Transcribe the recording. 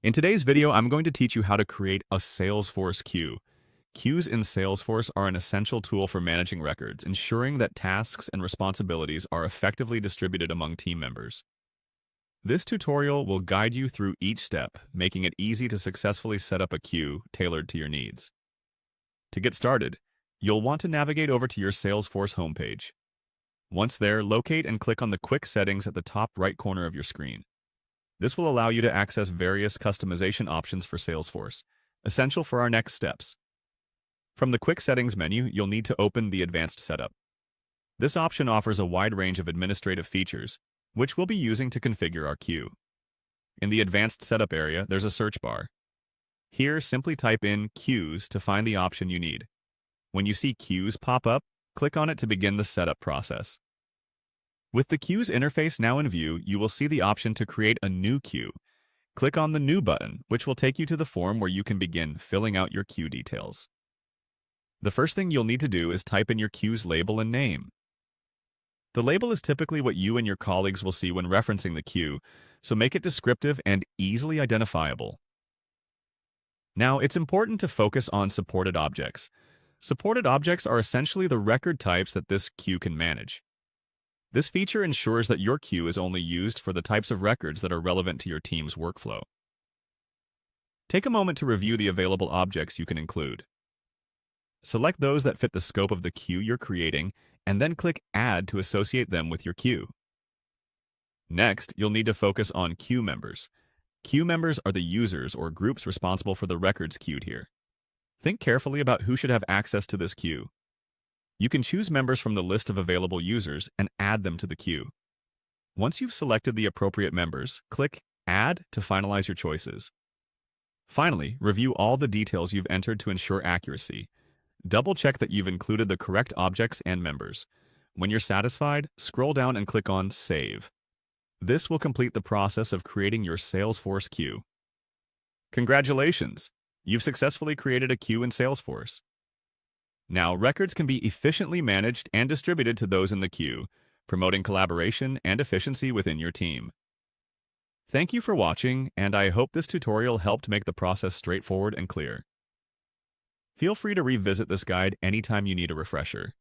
In today's video, I'm going to teach you how to create a Salesforce queue. Queues in Salesforce are an essential tool for managing records, ensuring that tasks and responsibilities are effectively distributed among team members. This tutorial will guide you through each step, making it easy to successfully set up a queue tailored to your needs. To get started, you'll want to navigate over to your Salesforce homepage. Once there, locate and click on the quick settings at the top right corner of your screen. This will allow you to access various customization options for Salesforce, essential for our next steps. From the Quick Settings menu, you'll need to open the Advanced Setup. This option offers a wide range of administrative features, which we'll be using to configure our queue. In the Advanced Setup area, there's a search bar. Here, simply type in Queues to find the option you need. When you see Queues pop up, click on it to begin the setup process. With the Queues interface now in view, you will see the option to create a new queue. Click on the New button, which will take you to the form where you can begin filling out your queue details. The first thing you'll need to do is type in your queue's label and name. The label is typically what you and your colleagues will see when referencing the queue, so make it descriptive and easily identifiable. Now, it's important to focus on supported objects. Supported objects are essentially the record types that this queue can manage. This feature ensures that your queue is only used for the types of records that are relevant to your team's workflow. Take a moment to review the available objects you can include. Select those that fit the scope of the queue you're creating, and then click Add to associate them with your queue. Next, you'll need to focus on queue members. Queue members are the users or groups responsible for the records queued here. Think carefully about who should have access to this queue. You can choose members from the list of available users and add them to the queue. Once you've selected the appropriate members, click Add to finalize your choices. Finally, review all the details you've entered to ensure accuracy. Double-check that you've included the correct objects and members. When you're satisfied, scroll down and click on Save. This will complete the process of creating your Salesforce queue. Congratulations! You've successfully created a queue in Salesforce. Now, records can be efficiently managed and distributed to those in the queue, promoting collaboration and efficiency within your team. Thank you for watching, and I hope this tutorial helped make the process straightforward and clear. Feel free to revisit this guide anytime you need a refresher.